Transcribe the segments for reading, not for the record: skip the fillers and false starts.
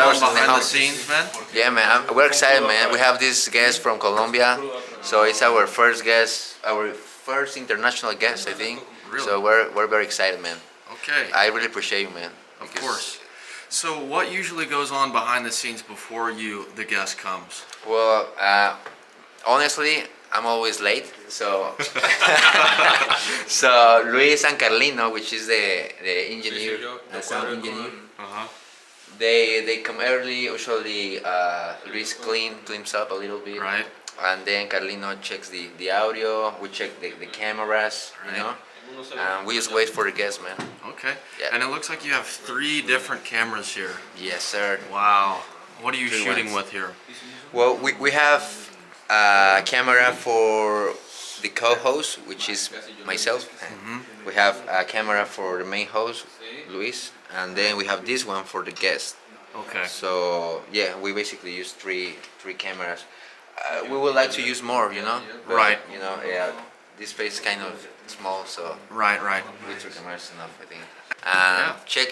hours in the behind the house. scenes, man? Yeah, man, we're excited, man. We have this guest from Colombia, so it's our first guest, our first international guest, I think. Really? So we're very excited, man. Okay. I really appreciate you, man. Of course. So what usually goes on behind the scenes before the guest comes? Well, honestly, I'm always late, so so Luis and Carlino, which is the engineer, the sound engineer, they come early. Usually, Luis cleans up a little bit, Right. and then Carlino checks the audio. We check the cameras, you know, and we just wait for the guests, man. Okay. Yeah. And it looks like you have 3 different cameras here. Yes, sir. Wow. What are you Three shooting ones. with here? Well, we have a camera for the co-host, which is myself. We have a camera for the main host, Luis, and then we have this one for the guest. Okay. So yeah, we basically use three cameras. We would like to use more, you know. But, Right. You know, yeah. This space is kind of small, so Right, right. with 3 cameras is enough, I think. Yeah. Check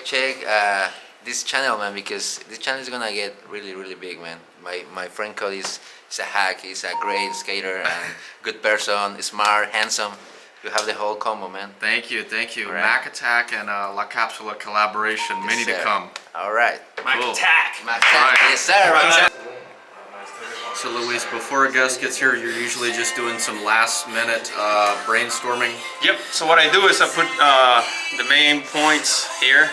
this channel, man, because this channel is gonna get really big, man. My friend Cody is a hack. He's a great skater and good person, smart, handsome. You have the whole combo, man. Thank you, thank you. All right. MaqqAttaqq and La Kapsula collaboration, Yes, many to sir. come. All right. MaqqAttaqq. MaqqAttaqq. Yes, sir. MaqqAttaqq. So Luis, before a guest gets here, you're usually just doing some last minute brainstorming. Yep, so what I do is I put the main points here.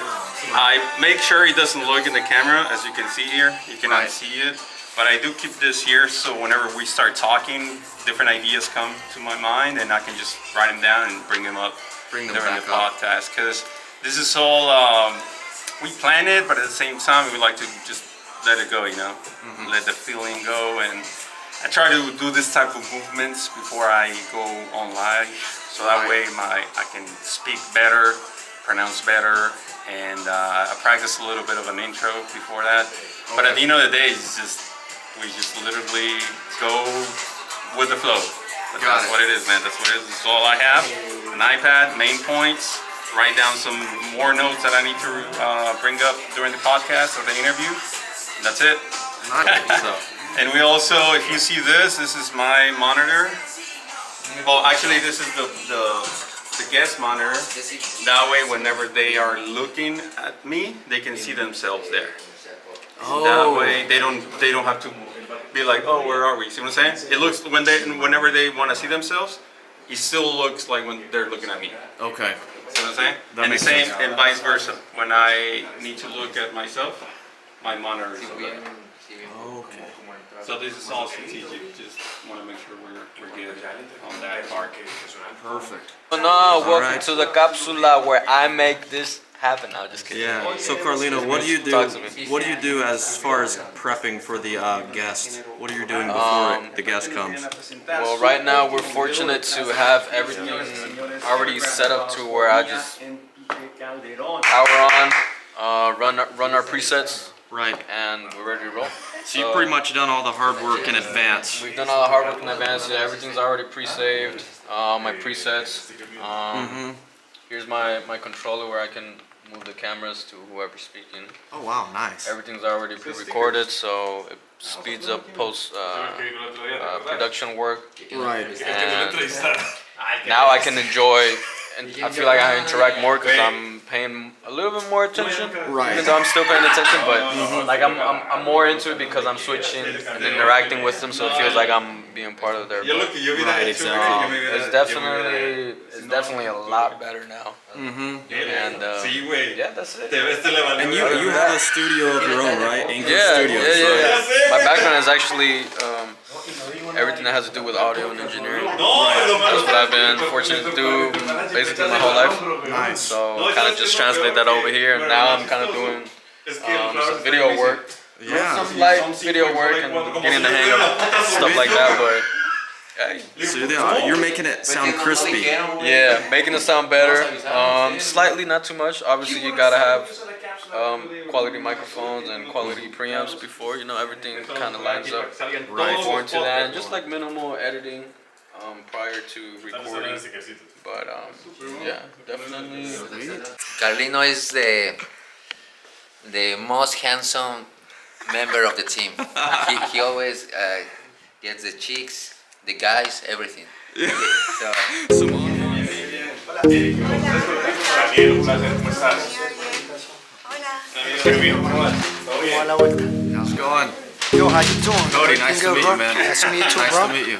I make sure it doesn't look in the camera, as you can see here. You cannot Right. see it. But I do keep this here so whenever we start talking, different ideas come to my mind and I can just write them down and bring them up Bring them during back the up. podcast. Because this is all, we plan it, but at the same time, we like to just let it go, you know? Let the feeling go. And I try to do this type of movements before I go on live. So that way I can speak better, pronounce better, and I practice a little bit of an intro before that. But at the end of the day, it's just, we just literally go with the flow. But Got that's it. what it is, man. That's what it is. That's all I have. An iPad, main points, write down some more notes that I need to bring up during the podcast or the interview. That's it. Nice. So, And we also, if you see this is my monitor. Well, actually, this is the guest monitor. That way, whenever they are looking at me, they can see themselves there. That way, they don't have to be like, oh, where are we? See what I'm saying? It looks whenever they want to see themselves, it still looks like when they're looking at me. okay. See what I'm saying? That And the makes same, sense. and vice versa. When I need to look at myself, my monitor is over there. Okay. So this is all strategic. Just want to make sure we're good on that part. Perfect. No, welcome right. to the Kapsula where I make this happen. No, just kidding. Yeah. So Carlino, what do you do? Talk to me. What do you do as far as prepping for the guest? What are you doing before the guest comes? Well, right now we're fortunate to have everything already set up to where I just power on, run our presets, Right. and we're ready to roll. So you've pretty much done all the hard work in advance. We've done all the hard work in advance. Yeah, everything's already pre-saved. My presets. Here's my controller where I can move the cameras to whoever's speaking. Oh wow, nice. Everything's already pre-recorded, so it speeds up post production work. Right. And now I can enjoy, and I feel like I interact more because I'm paying a little bit more attention. Right. Even though I'm still paying attention, but like I'm more into it because I'm switching and interacting with them, so it feels like I'm being part of their. Right, exactly. It's definitely a lot better now. And yeah, that's it. And you have a studio of your own, right? Anchor Yeah, Studios. yeah. My background is actually everything that has to do with audio and engineering. That's what I've been fortunate to do basically my whole life. Nice. So kind of just translate that over here, and now I'm kind of doing some video work. Yeah. Some light video work and getting the hang of stuff like that, but hey. So you're making it sound crispy. Yeah, making it sound better. Slightly, not too much. Obviously, you gotta have quality microphones and quality preamps before everything kind of lines up before into that, and just like minimal editing prior to recording. But yeah, definitely. Carlino is the most handsome member of the team. He always gets the chicks, the guys, everything. So, How's it going? Yo, how you doing? Cody, nice to meet you, man. Nice to meet you too, Nice bro. to meet you.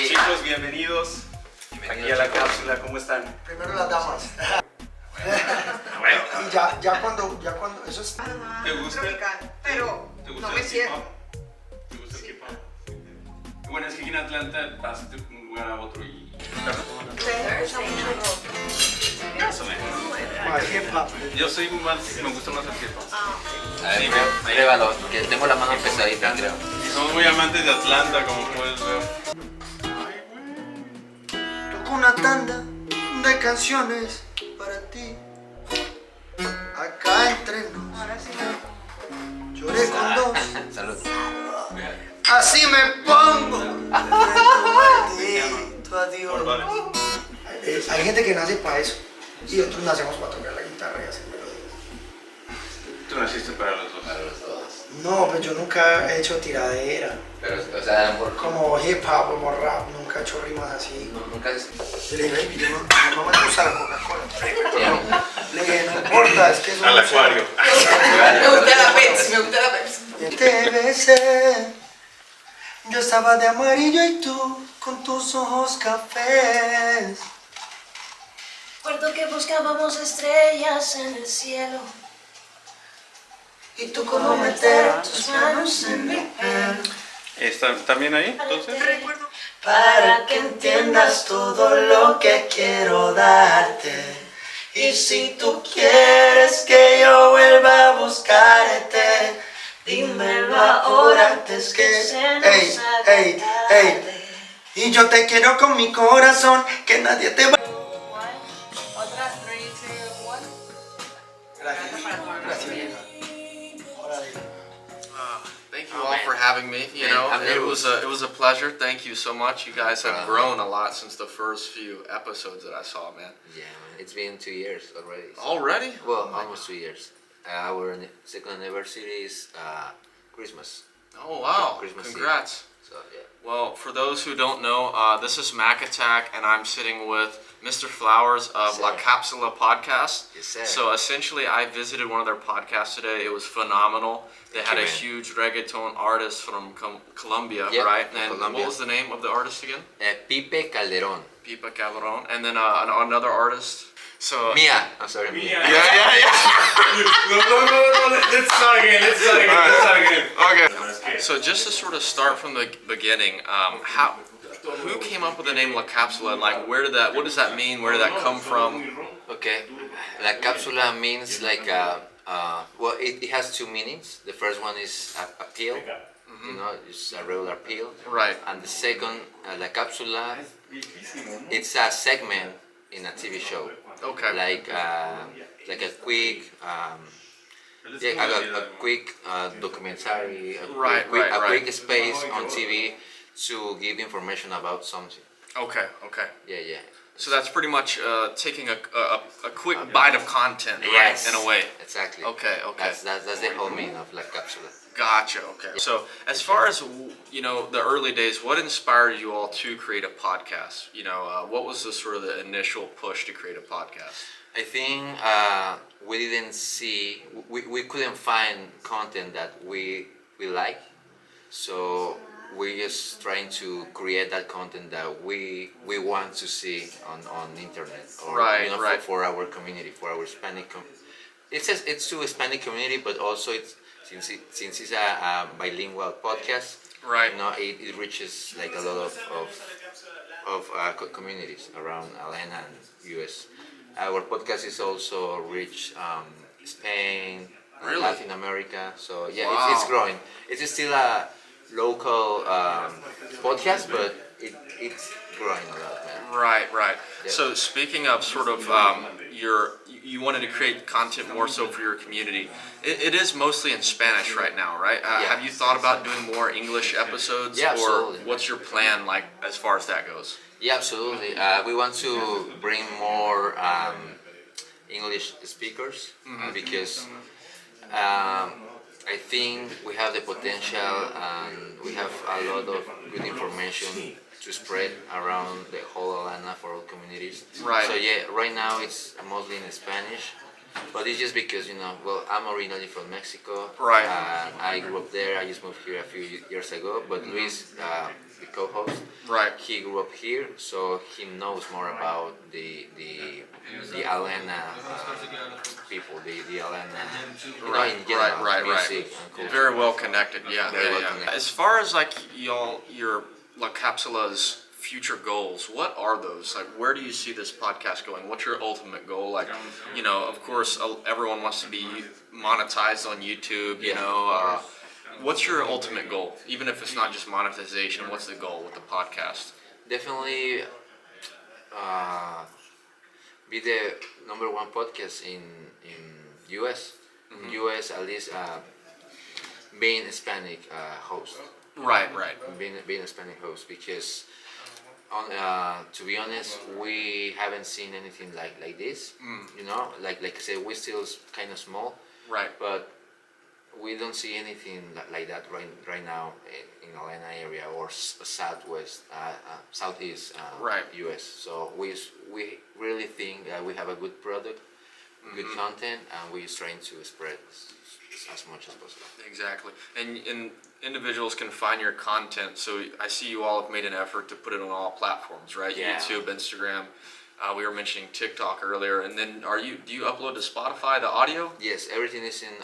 Chicos, bienvenidos aquí a la cápsula. ¿Cómo están? Primero las damas. Bueno, Y ya cuando, eso es... ¿te gusta? Pero ¿Te gusta no me el cierro. hip-hop? ¿Te gusta el hip-hop? Bueno, es que aquí en Atlanta vas de un lugar a otro y... Ustedes escuchan mucho rock. Más o menos. hip hop. Yo soy más, me gusta más el hip-hop. a ver, pruébalo, que tengo la mano pesadita, creo. Y somos muy amantes de Atlanta, como puedes ver. Toco una tanda de canciones para ti. Acá entre nos. Ahora sí. Lloré con dos. Salud. Así me pongo. Maldito adiós. Hay gente que nace para eso. Y otros nacemos para tocar la guitarra y hacer melodías. Tú naciste para los dos. No, pues yo nunca he hecho tiradera. Pero, o sea, Como hip hop, como rap, nunca he hecho rimas así. nunca Yo le dije, baby, yo no me gusta la Coca-Cola. Le dije, no importa, es que es un Al acuario. Me gusta la Pepsi, me gusta la Pepsi. Te besé, yo estaba de amarillo y tú con tus ojos cafés. Recuerdo que buscábamos estrellas en el cielo. Y tú como meter tus manos en mi piel. ¿Están bien ahí, entonces? Para que entiendas todo lo que quiero darte. Y si tú quieres que yo vuelva a buscarte, dímelo ahora antes que ey, ey, ey. Y yo te quiero con mi corazón, que nadie te va. Otra, 3, 2, 1. Gracias. Gracias. Thank you all for having me. You know, it was a pleasure. Thank you so much. You guys have grown a lot since the first few episodes that I saw, man. Yeah, man, it's been 2 years already. So. Already? Well, almost 2 years. Our second anniversary is Christmas. Oh wow! Christmas Eve. Congrats. So yeah. Well, for those who don't know, this is MaqqAttaqq, and I'm sitting with Mr. Flowers of Yes, La sir. Kapsula podcast. Yes, sir. So essentially, I visited one of their podcasts today. It was phenomenal. They Thank had you, a man. huge reggaeton artist from Colombia, Yep, right? from And Colombia. what was the name of the artist again? Pipe Calderon. Pipe Calderon, and then another artist. So Mia. I'm sorry, Mia. yeah. No, let's start again. Okay. So just to sort of start from the beginning, who came up with the name La Kapsula, and like what does that mean? Where did that come from? Okay. La cápsula means like well, it has two meanings. The first one is a pill, you know, it's a regular pill. Right. And the second, la cápsula, it's a segment in a TV show. Okay. Like a quick, a quick documentary, Right, a right. quick space on TV to give information about something. Okay. Yeah. So that's pretty much taking a quick bite of content, right? Yes. In a way. Exactly. Okay. That's the whole meaning of la cápsula. Gotcha. Okay. So as far as the early days, what inspired you all to create a podcast? What was the sort of the initial push to create a podcast? I think we didn't see, we couldn't find content that we like, so we're just trying to create that content that we want to see on internet, or Right. for our community, for our Hispanic it's to Hispanic community, but also it's since it's a bilingual podcast, Right. It reaches like a lot of communities around Atlanta and US. Our podcast is also reach Spain, Really? Latin America. So yeah, Wow. it's growing. It's still a local podcast, but it's growing a lot, man. Right. Yeah. So speaking of sort of you wanted to create content more so for your community. It is mostly in Spanish right now, right? Yeah. Have you thought about doing more English episodes? Yeah, or absolutely. what's your plan like as far as that goes? Yeah, absolutely. We want to bring more English speakers because I think we have the potential and we have a lot of good information to spread around the whole Atlanta for all communities. Right. So yeah, right now it's mostly in Spanish, but it's just because well, I'm originally from Mexico. Right. I grew up there. I just moved here a few years ago. But Luis, the co-host, Right. he grew up here, so he knows more about the Atlanta people, the Atlanta, in general, Right. music and culture. Very well connected. Yeah. Very well connected. As far as like your La Kapsula's future goals, what are those? Like, where do you see this podcast going? What's your ultimate goal? Like, of course, everyone wants to be monetized on YouTube. What's your ultimate goal? Even if it's not just monetization, what's the goal with the podcast? Definitely be the #1 podcast in US. In US, at least being Hispanic host. Right. Being a Hispanic host, because to be honest, we haven't seen anything like this. Like I said, we're still kind of small, Right. but we don't see anything like that right now in Atlanta area or southeast Right. US. So we really think that we have a good product, good content, and we're trying to spread as much as possible. Exactly. And individuals can find your content. So I see you all have made an effort to put it on all platforms, right? Yeah. YouTube, Instagram. We were mentioning TikTok earlier. And then do you upload to Spotify the audio? Yes, everything is in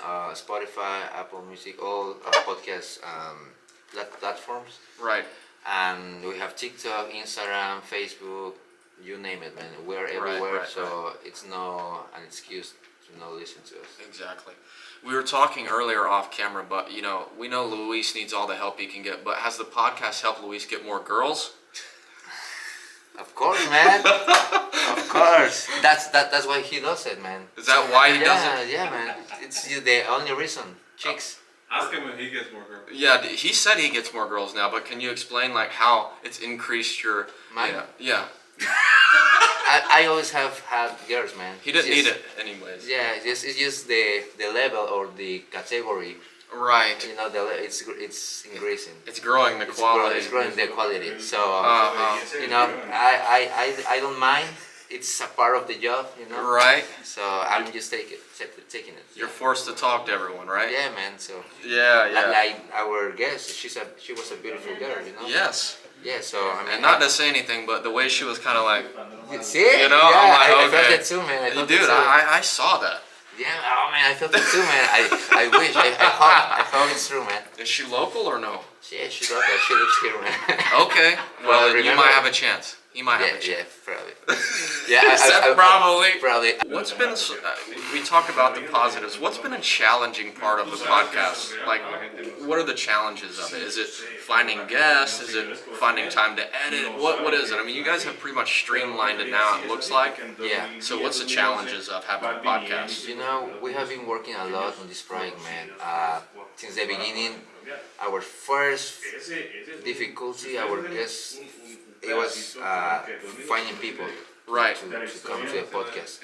Spotify, Apple Music, all podcast platforms. Right. And we have TikTok, Instagram, Facebook, you name it, man. We're everywhere, so it's no an excuse to not listen to us. Exactly. We were talking earlier off camera, but we know Luis needs all the help he can get. But has the podcast helped Luis get more girls? Of course, man. Of course. That's why he does it, man. Is that why he does it? Yeah, man. It's the only reason. Chicks. Ask him if he gets more girls. Yeah, he said he gets more girls now, but can you explain like how it's increased your? Mine? Yeah. I always have had girls, man. He didn't need it anyways. Yeah, it's just the level or the category. Right. It's increasing. It's growing the quality. It's growing the quality. So Uh-huh. I don't mind. It's a part of the job, Right. So I'm just taking it. You're forced to talk to everyone, right? Yeah, man. So Yeah. like our guest, she was a beautiful girl, Yes. Yeah. So I mean, And not to say anything, but the way she was kind of like, see, I'm like, I felt okay. it too, man. I felt Dude, it too. I saw that. Yeah, oh man, I felt it too, man. I wish, I hope it's true, man. Is she local or no? Yeah, she does that. She lives here, man. Okay. Well, you remember- might have a chance. He might have a Yeah, chance. probably. Yeah, Said probably. Probably. What's been, we talked about the positives. What's been a challenging part of the podcast? Like, what are the challenges of it? Is it finding guests? Is it finding time to edit? What is it? I mean, you guys have pretty much streamlined it now, it looks like. Yeah. So what's the challenges of having a podcast? We have been working a lot on this project, man. Since the beginning, our first difficulty, our guess, it was finding people Right. to come to the podcast.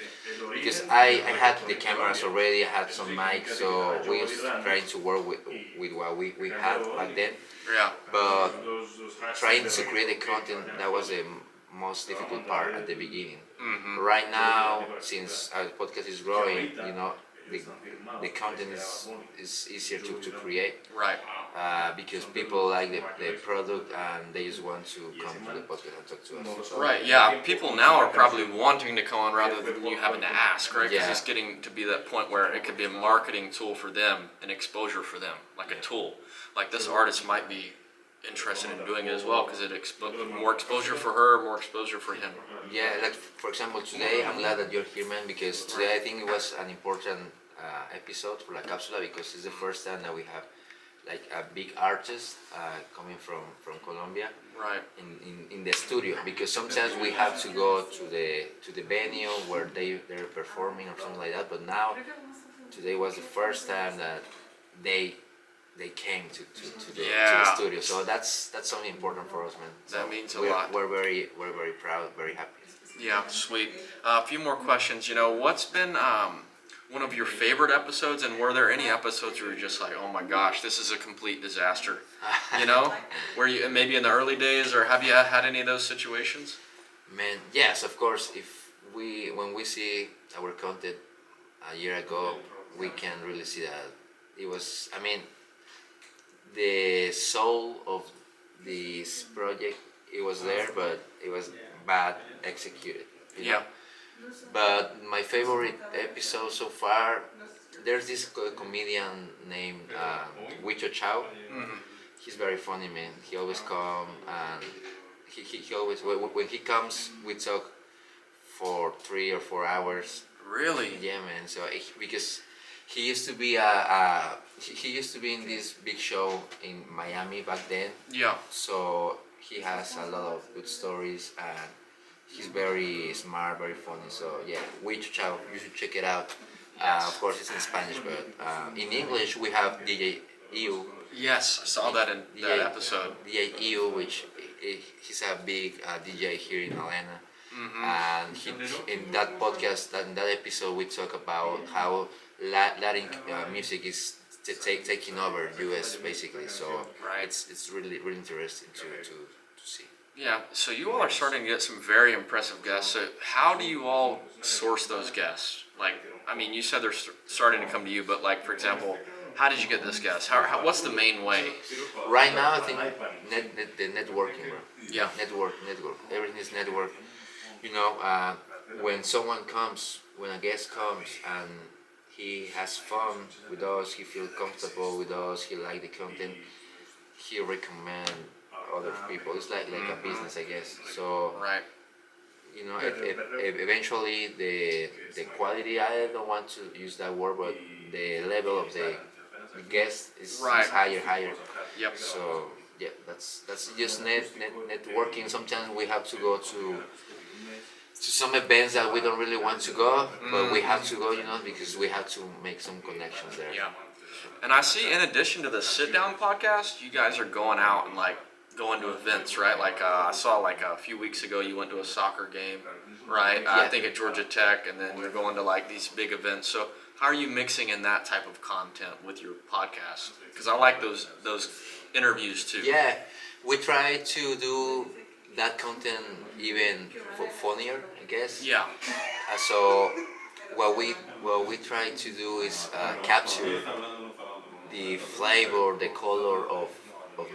Because I had the cameras already, I had some mics, so we was trying to work with what we had back then. Yeah. But trying to create the content, that was the most difficult part at the beginning. Mm-hmm. Right now, since our podcast is growing, the content is easier to create Right. because people like the product and they just want to come to the podcast and talk to us. So, Right, yeah. People now are probably wanting to come on rather than you having to ask, right? Because Yeah. it's getting to be that point where it could be a marketing tool for them, an exposure for them, like a tool. Like this artist might be interested in doing it as well because it more exposure for her, more exposure for him. Yeah, like for example, today I'm glad that you're here, man, because today I think it was an important episode for La Capsula because it's the first time that we have like a big artist coming from Colombia Right. in the studio, because sometimes we have to go to the venue where they're performing or something like that, but now today was the first time that they came to the studio, so that's something important for us, man. That means a we're, lot. We're very proud, very happy. Yeah, sweet. A few more questions. You know, what's been one of your favorite episodes, and were there any episodes where you're just like, oh my gosh, this is a complete disaster? You know, where you maybe in the early days, or have you had any of those situations? Man, yes, of course. When we see our content a year ago, we can really see that it was. I mean, the soul of this project, it was there, but it was bad executed. You know? But my favorite episode so far, there's this comedian named Wicho Chow. He's very funny, man. He always come and he always when he comes, we talk for 3 or 4 hours. Really? Yeah, man. So because he used to be he used to be in this big show in Miami back then. Yeah. So he has a lot of good stories and he's very smart, very funny. So yeah, Wicho Chow, you should check it out. Of course, it's in Spanish, but in English we have DJ EU. Yes, I saw that in that episode. DJ EU, which he's a big DJ here in Atlanta. And in that podcast, in that episode, we talk about how Latin music is taking over US basically. So it's really interesting to see. Yeah, so you all are starting to get some very impressive guests. So how do you all source those guests? Like, I mean, you said they're starting to come to you, but like, for example, how did you get this guest? What's the main way? Right now, I think the networking, bro. Yeah. Network. Everything is network. You know, when someone comes, when a guest comes and he has fun with us, he feels comfortable with us, he like the content, he recommend other people. It's like a business, I guess. So you know, eventually the quality, I don't want to use that word, but the level of the guest is higher. Yep. So yeah, that's just networking. Sometimes we have to go to some events that we don't really want to go, but we have to go, you know, because we have to make some connections there. Yeah. And I see, in addition to the sit down podcast, you guys are going out and like going to events, right? Like I saw like a few weeks ago you went to a soccer game, right? I think at Georgia Tech, and then you're going to like these big events. So how are you mixing in that type of content with your podcast? Because I like those interviews too. Yeah, we try to do that content even funnier, I guess. Yeah. So what we try to do is capture the flavor, the color of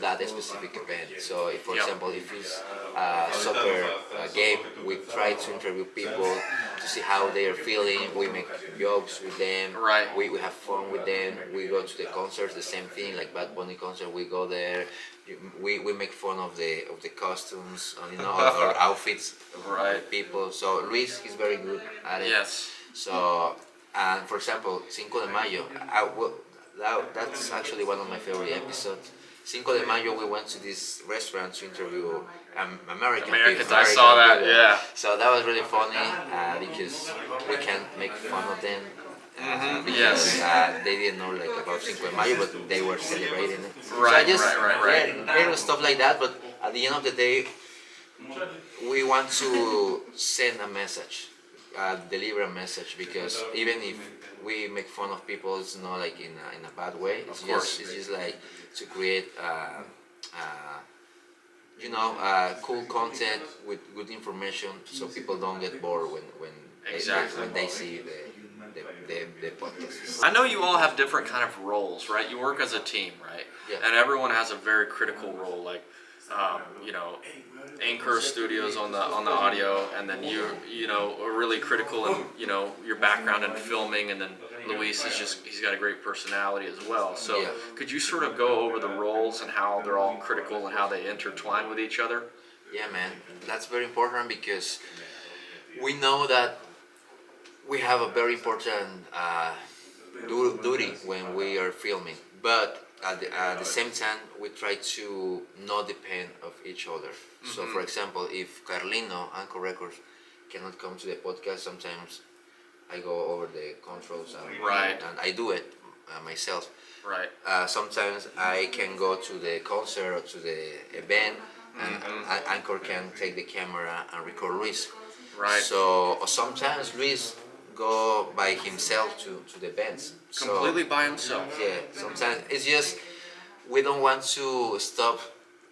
that specific event. So if, for example, if it's a soccer game, we try to interview people to see how they are feeling. We make jokes with them. Right. We have fun with them. We go to the concerts, the same thing, like Bad Bunny concert, we go there. We make fun of the costumes, you know, or outfits of people. So Luis, he's very good at it. Yes. So, and for example, Cinco de Mayo, that's actually one of my favorite episodes. Cinco de Mayo, we went to this restaurant to interview Americans. I saw that, yeah. So that was really funny because we can make fun of them. Because they didn't know like about Cinco de Mayo, but they were celebrating it. Right, so right. Little stuff like that, but at the end of the day, we want to send a message, deliver a message, because even if we make fun of people, it's not like in a bad way. It's just like to create cool content with good information, so people don't get bored when they see the podcast. I know you all have different kind of roles, right? You work as a team, right? Yeah. And everyone has a very critical role, like Anchor Studios on the audio, and then you know are really critical in your background in filming, and then Luis he's got a great personality as well. So could you sort of go over the roles and how they're all critical and how they intertwine with each other? Yeah, man, that's very important because we know that we have a very important duty when we are filming, but at the same time we try to not depend of each other. So for example, if Carlino, Anchor Records, cannot come to the podcast, sometimes I go over the controls and, Right. and I do it myself. Right. Sometimes I can go to the concert or to the event, and Anchor can take the camera and record Luis. Right. So or sometimes Luis go by himself to the events. Completely by himself. So, yeah, sometimes it's just we don't want to stop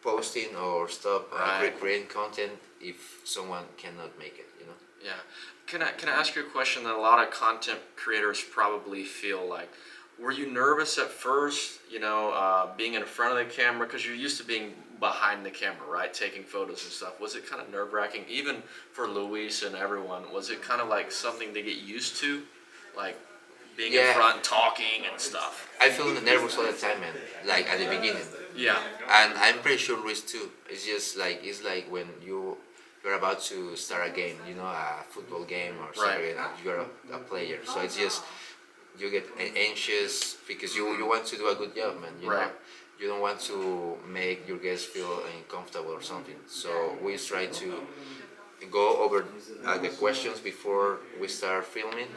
posting or stop Right. creating content if someone cannot make it. You know. Yeah. Can I ask you a question that a lot of content creators probably feel like? Were you nervous at first, being in front of the camera? Because you're used to being behind the camera, right? Taking photos and stuff. Was it kind of nerve-wracking, even for Luis and everyone? Was it kind of like something to get used to? Like being in Yeah. front, talking and stuff? I feel nervous all the time, man. Like at the beginning. Yeah. And I'm pretty sure Luis too. It's like when you're about to start a game, a football game or soccer game, and you're a player. So it's just you get anxious because you want to do a good job, man. You Right. know, you don't want to make your guests feel uncomfortable or something. So we try to go over the questions before we start filming.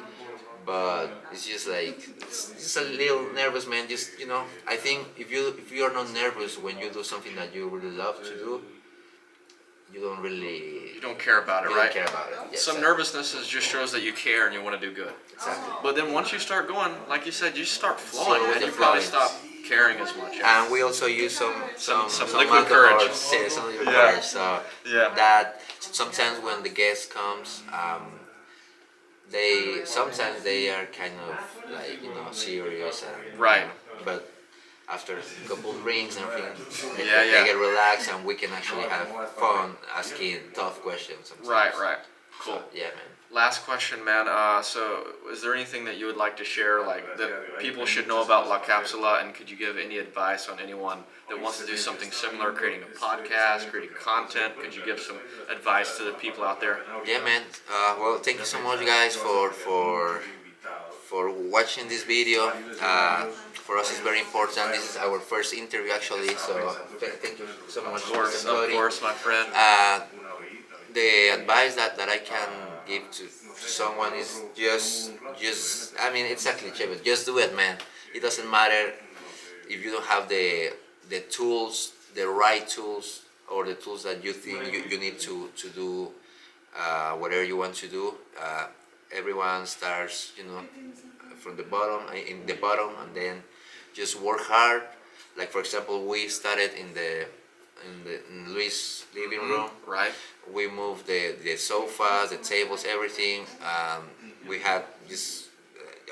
But it's just like it's just a little nervous, man. Just I think if you are not nervous when you do something that you really love to do, you don't really You don't care about it, you right? don't care about it. Yeah, Some exactly. nervousness just shows that you care and you want to do good. Exactly. But then once you start going, like you said, you start flowing, Slow and the you probably flowing. stop caring as much. And we also use some liquid alcohol, courage. some liquid Yeah. courage. So Yeah. that sometimes when the guest comes, sometimes they are kind of like serious and Right. but after a couple of drinks and everything, they Yeah. get relaxed and we can actually have fun asking tough questions. Sometimes. Right. Cool. So, yeah, man. Last question, man. So, is there anything that you would like to share, like that people should know about La Kapsula, and could you give any advice on anyone that wants to do something similar, creating a podcast, creating content? Could you give some advice to the people out there? Yeah, man. Well, thank you so much, guys, for watching this video. For us, it's very important. This is our first interview, actually. So thank you so much, Of course, my friend. The advice that I can give to someone is just I mean it's a cliche, but just do it, man. It doesn't matter if you don't have the tools, the right tools, or the tools that you think you need to do whatever you want to do. Everyone starts from the bottom, and then just work hard. Like for example, we started in Luis' living room. Right. We moved the sofas, the tables, everything. We had just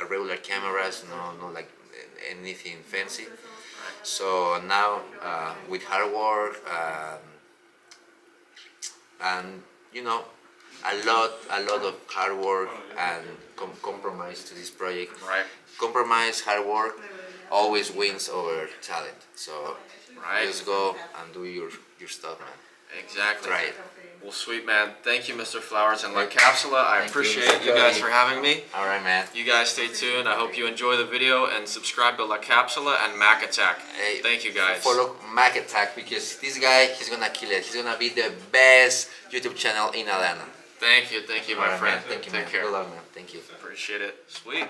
regular cameras, no like anything fancy. So now with hard work and a lot of hard work and compromise to this project. Right. Compromise, hard work always wins over talent. So Right. just go and do your stuff, man. Exactly. Right. Well, sweet man. Thank you, Mr. Flowers and La Kapsula. I Thank you, appreciate Mr. you guys Cody. for having me. All right, man. You guys stay tuned. I hope you enjoy the video and subscribe to La Kapsula and MaqqAttaqq. Hey, Thank you guys. Follow MaqqAttaqq because this guy, he's gonna kill it. He's gonna be the best YouTube channel in Atlanta. Thank you, my All right, friend. man. Thank you, Take man. care. Good luck, man. Thank you. Appreciate it. Sweet.